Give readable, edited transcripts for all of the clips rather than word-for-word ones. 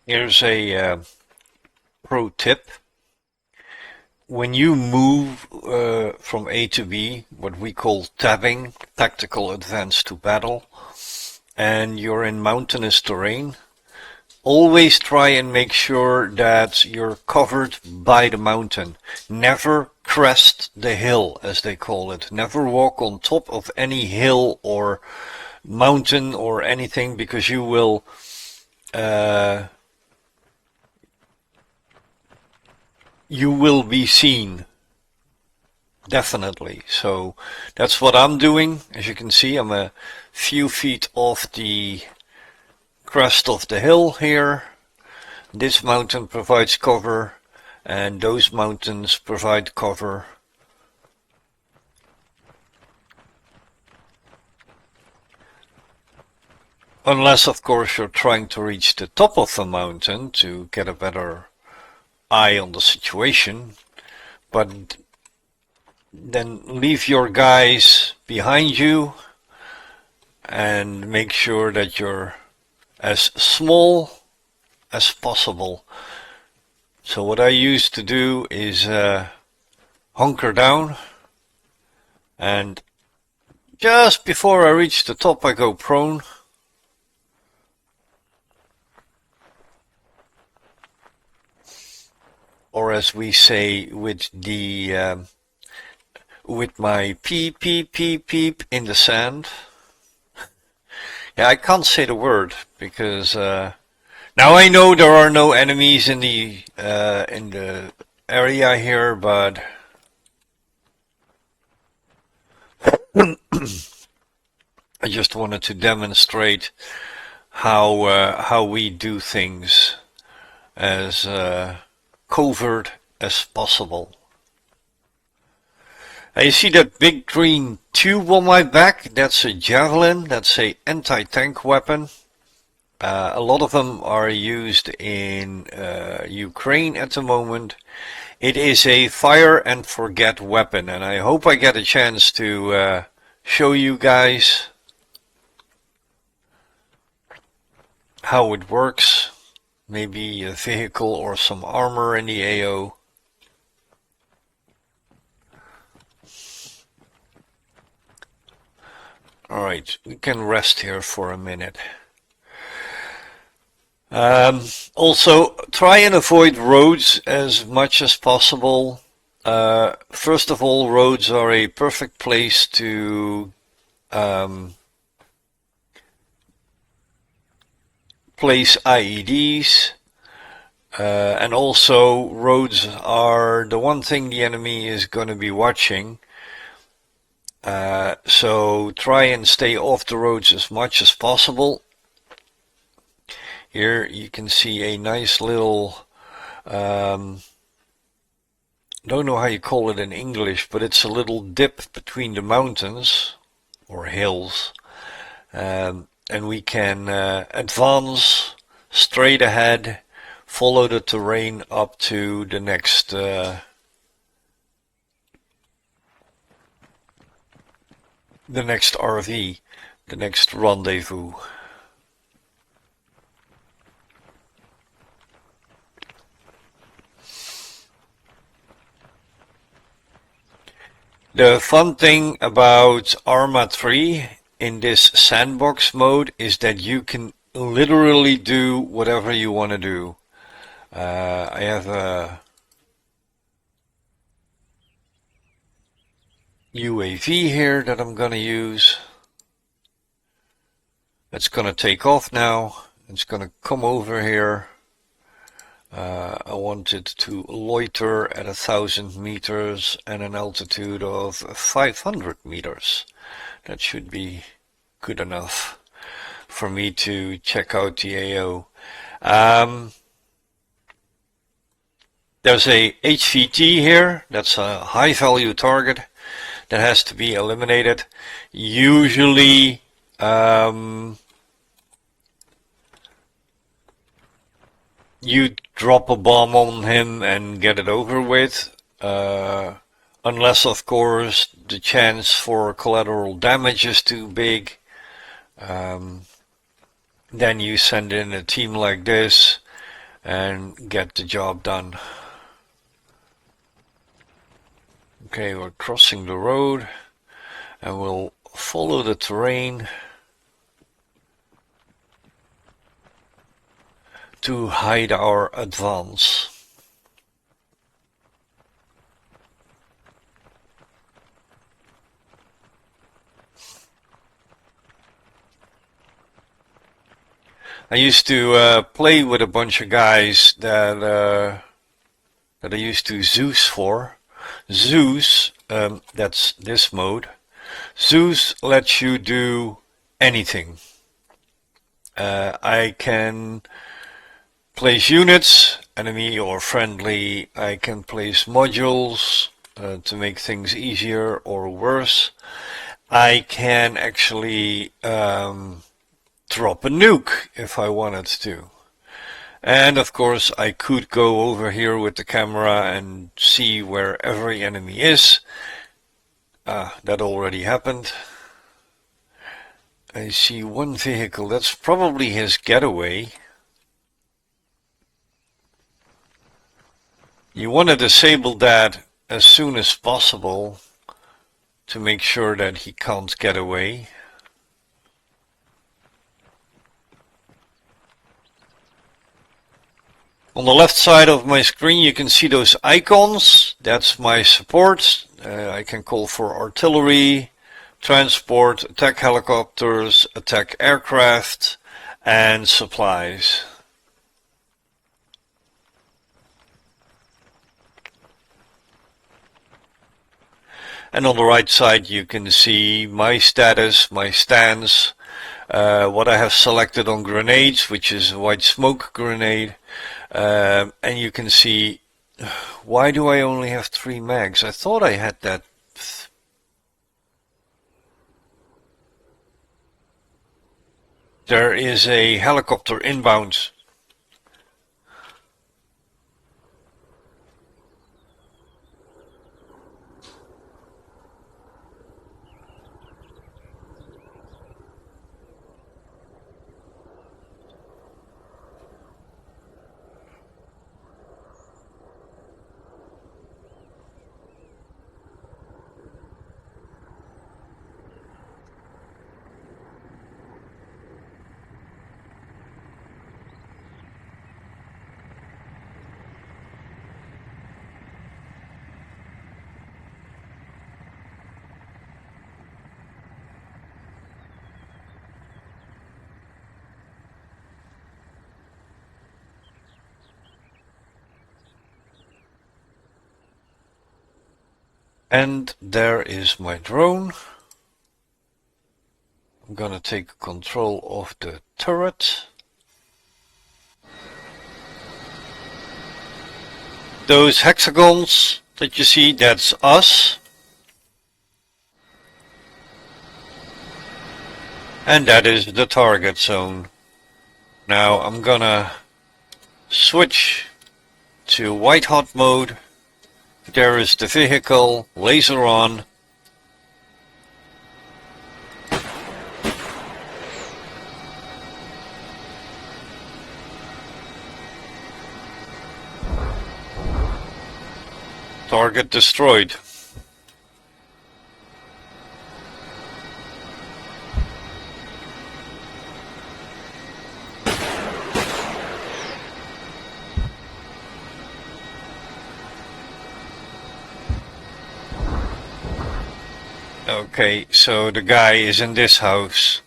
Here's a pro tip. When you move from A to B, what we call tabbing, tactical advance to battle, and you're in mountainous terrain, always try and make sure that you're covered by the mountain. Never crest the hill, as they call it. Never walk on top of any hill or mountain or anything, because you will be seen, definitely. So that's what I'm doing. As you can see, I'm a few feet off the crest of the hill here. This mountain provides cover, and those mountains provide cover. Unless, of course, you're trying to reach the top of the mountain to get a better eye on the situation, but then leave your guys behind you and make sure that you're as small as possible. So what I used to do is hunker down, and just before I reach the top I go prone. Or as we say with the with my peep peep peep peep in the sand. Yeah, I can't say the word because now I know there are no enemies in the area here, but I just wanted to demonstrate how we do things as covert as possible. You see that big green tube on my back? That's a javelin. That's a anti-tank weapon. A lot of them are used in Ukraine at the moment. It is a fire and forget weapon, and I hope I get a chance to show you guys how it works. Maybe a vehicle or some armor in the AO. Alright, we can rest here for a minute. Also, try and avoid roads as much as possible. First of all, roads are a perfect place to place IEDs, and also roads are the one thing the enemy is going to be watching. So try and stay off the roads as much as possible. Here you can see a nice little, don't know how you call it in English, but it's a little dip between the mountains or hills. And we can advance straight ahead, follow the terrain up to the next RV, the next rendezvous. The fun thing about Arma 3 in this sandbox mode is that you can literally do whatever you want to do. I have a UAV here that I'm going to use. It's going to take off now. It's going to come over here. I want it to loiter at 1,000 meters and an altitude of 500 meters. That should be good enough for me to check out the AO. There's a HVT here. That's a high value target that has to be eliminated. Usually you drop a bomb on him and get it over with, unless of course the chance for collateral damage is too big. Then you send in a team like this and get the job done. Okay, we're crossing the road and we'll follow the terrain to hide our advance. I used to play with a bunch of guys that I used to Zeus for. Zeus, that's this mode. Zeus lets you do anything. I can place units, enemy or friendly. I can place modules to make things easier or worse. I can actually drop a nuke if I wanted to. And of course I could go over here with the camera and see where every enemy is. That already happened. I see one vehicle, that's probably his getaway. You want to disable that as soon as possible to make sure that he can't get away. On the left side of my screen you can see those icons. That's my support. I can call for artillery, transport, attack helicopters, attack aircraft, and supplies. And on the right side you can see my status, my stance, what I have selected on grenades, which is a white smoke grenade. And you can see, why do I only have 3 mags? I thought I had that. There is a helicopter inbound. And there is my drone. I'm gonna take control of the turret. Those hexagons that you see, that's us. And that is the target zone. Now I'm gonna switch to white hot mode. There is the vehicle, laser on. Target destroyed. Okay, so the guy is in this house.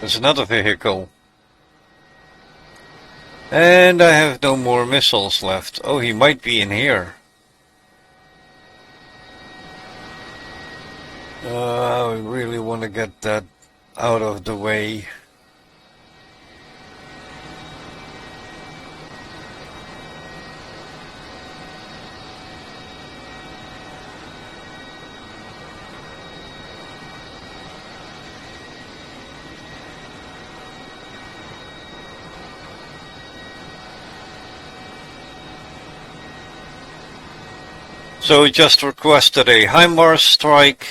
There's another vehicle. And I have no more missiles left. Oh, he might be in here. I really want to get that out of the way. So we just requested a HIMARS strike.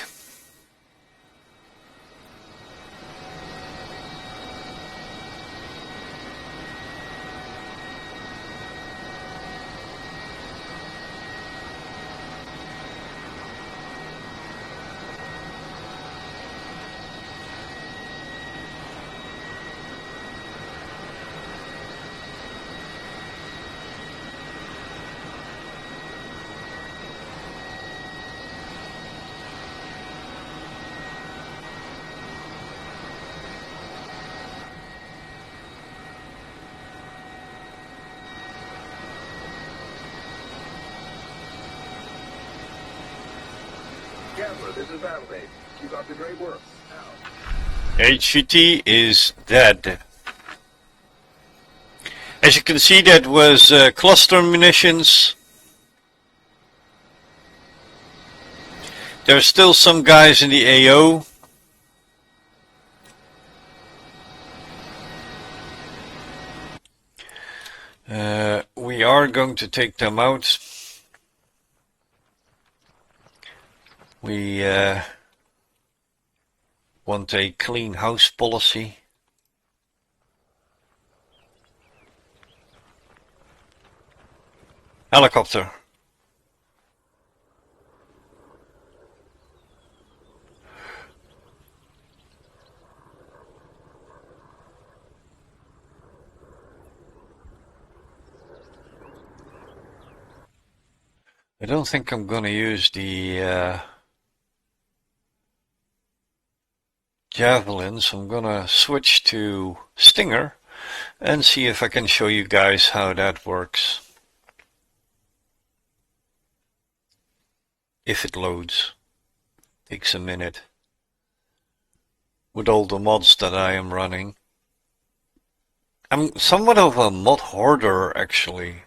This is Battle Base. Keep up the great work. HVT is dead. As you can see, that was cluster munitions. There's still some guys in the AO. We are going to take them out. We want a clean house policy. Helicopter. I don't think I'm gonna use the javelins. I'm gonna switch to Stinger and see if I can show you guys how that works. If it loads. Takes a minute. With all the mods that I am running. I'm somewhat of a mod hoarder actually.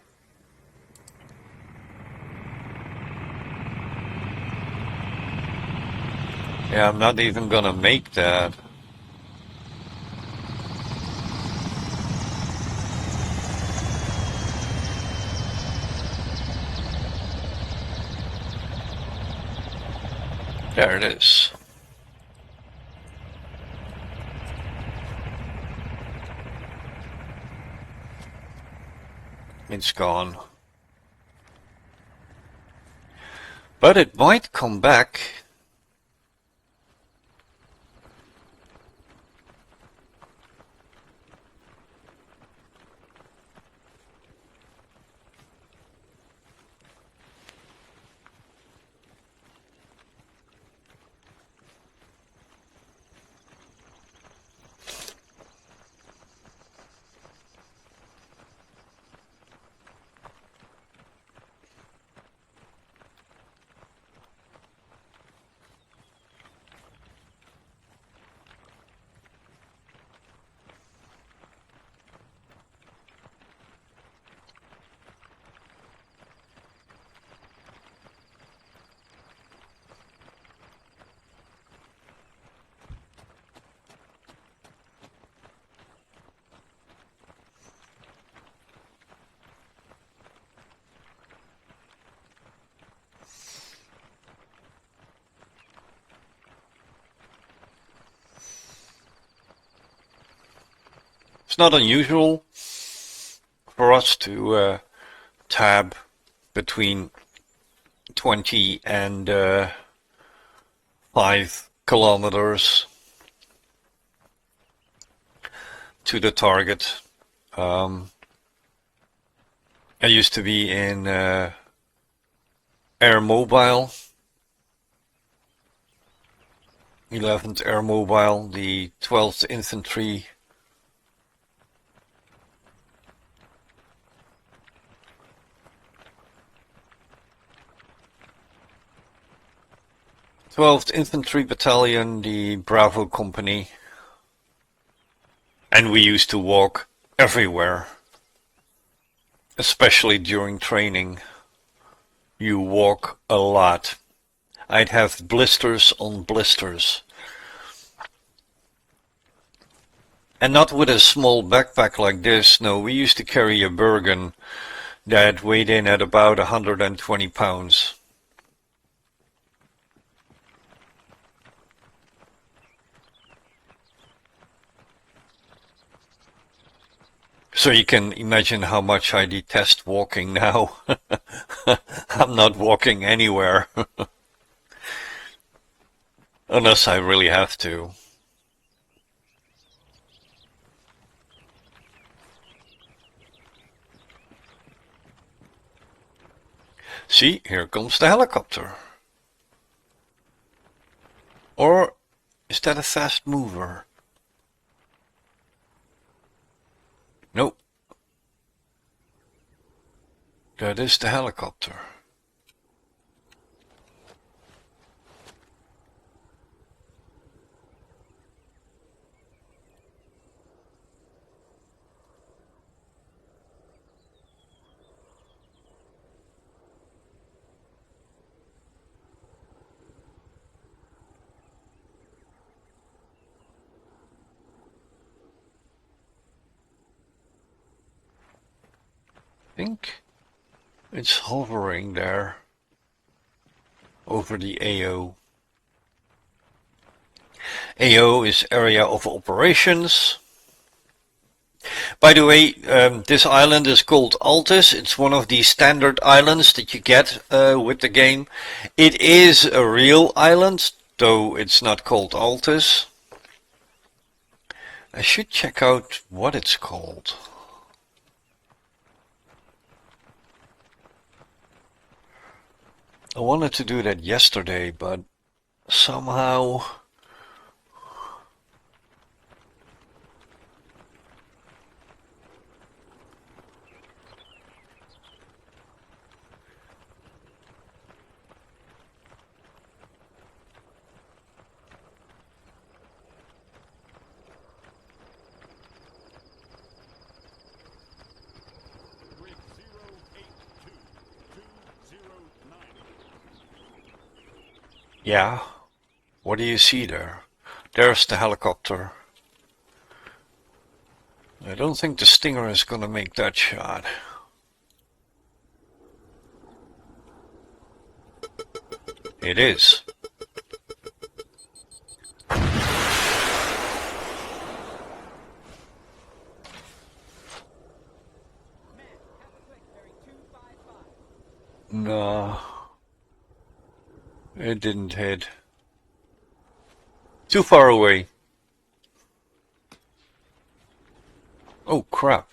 Yeah, I'm not even gonna make that. There it is. It's gone. But it might come back. It's not unusual for us to tab between 20 and 5 kilometers to the target. I used to be in Air Mobile, 11th Air Mobile, the 12th Infantry. Twelfth Infantry Battalion, the Bravo Company, and we used to walk everywhere, especially during training. You walk a lot. I'd have blisters on blisters. And not with a small backpack like this, no, we used to carry a Bergen that weighed in at about 120 pounds. So you can imagine how much I detest walking now. I'm not walking anywhere. Unless I really have to. See, here comes the helicopter. Or is that a fast mover? Nope. That is the helicopter. I think it's hovering there over the AO. AO is Area of Operations. By the way, this island is called Altis. It's one of the standard islands that you get with the game. It is a real island, though it's not called Altis. I should check out what it's called. I wanted to do that yesterday, but somehow... Yeah, what do you see there? There's the helicopter. I don't think the Stinger is gonna make that shot. It is. No, it didn't hit. Too far away. Oh crap.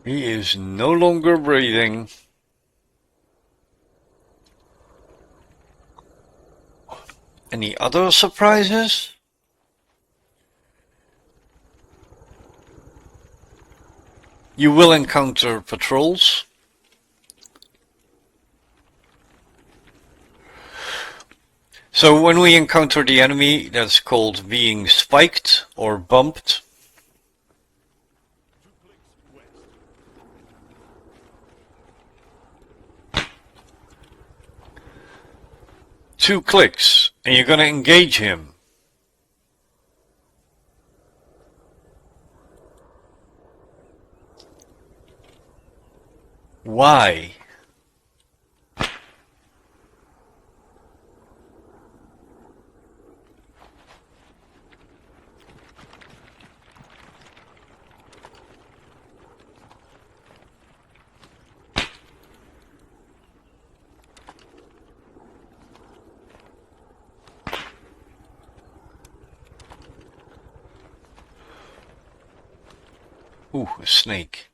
He is no longer breathing. Any other surprises? You will encounter patrols. So when we encounter the enemy, that's called being spiked or bumped. Two clicks and you're going to engage him. Why? Ooh, a snake.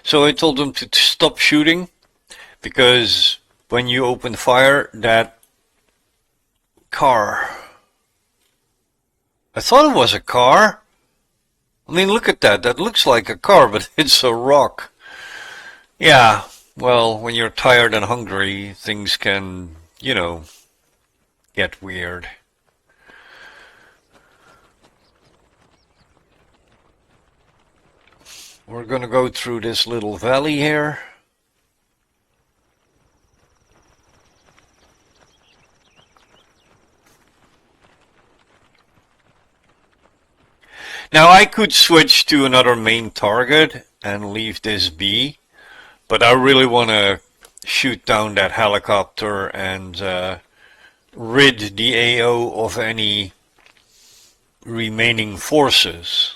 So I told them to stop shooting because when you open fire, that car. I thought it was a car. I mean, look at that. That looks like a car, but it's a rock. Yeah, well, when you're tired and hungry, things can, get weird. We're gonna go through this little valley here. Now I could switch to another main target and leave this be, but I really want to shoot down that helicopter and rid the AO of any remaining forces.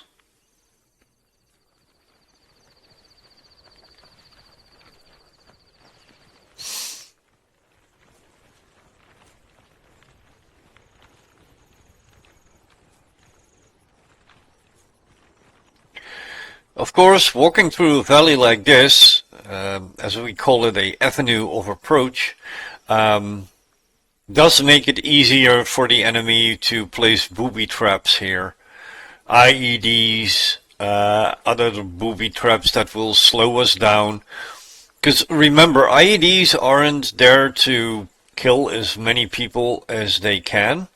Of course, walking through a valley like this, as we call it, a avenue of approach, does make it easier for the enemy to place booby traps here. IEDs, other booby traps that will slow us down. Because remember, IEDs aren't there to kill as many people as they can.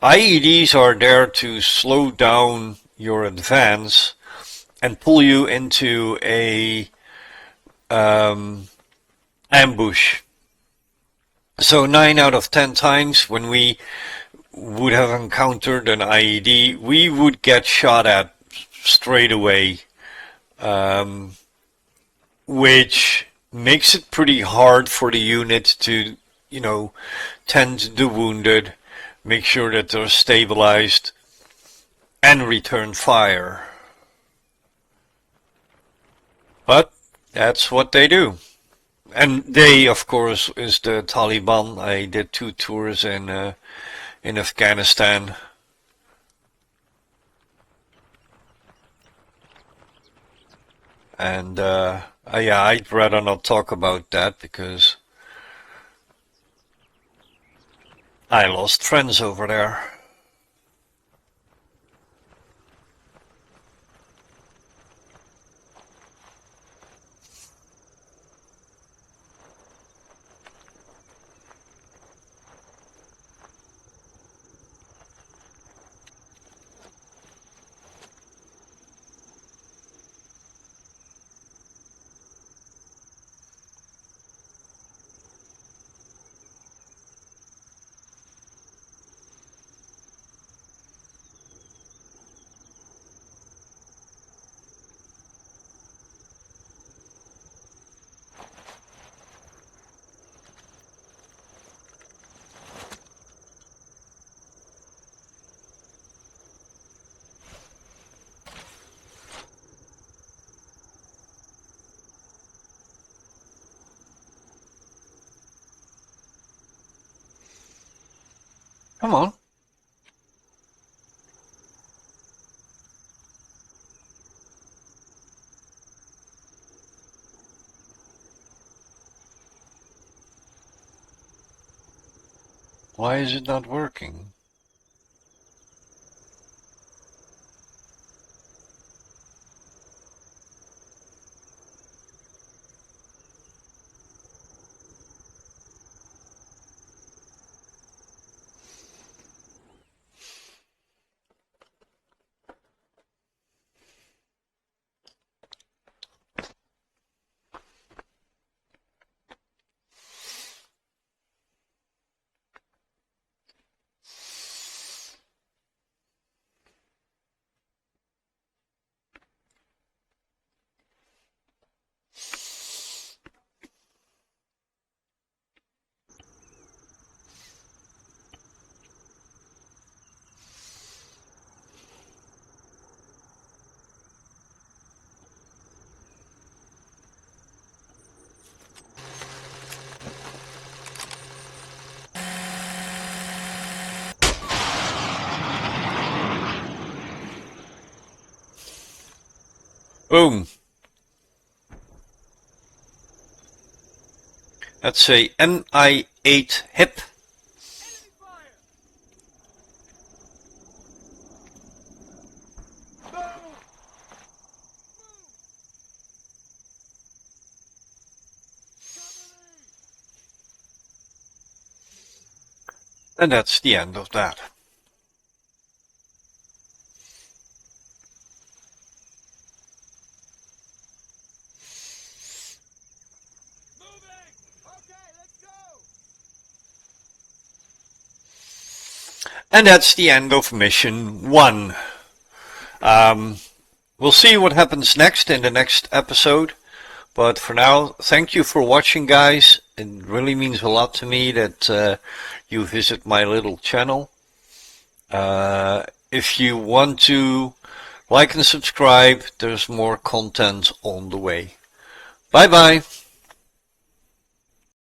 IEDs are there to slow down your advance and pull you into a ambush. So 9 out of 10 times when we would have encountered an IED, we would get shot at straight away, which makes it pretty hard for the unit to, tend the wounded, make sure that they're stabilized, and return fire. But that's what they do. And they, of course, is the Taliban. I did 2 tours in Afghanistan. And yeah, I'd rather not talk about that because I lost friends over there. Come on. Why is it not working? Boom. That's a NI8 hip. And that's the end of that. And that's the end of mission 1. We'll see what happens next in the next episode. But for now, thank you for watching, guys. It really means a lot to me that you visit my little channel. If you want to like and subscribe, there's more content on the way. Bye bye.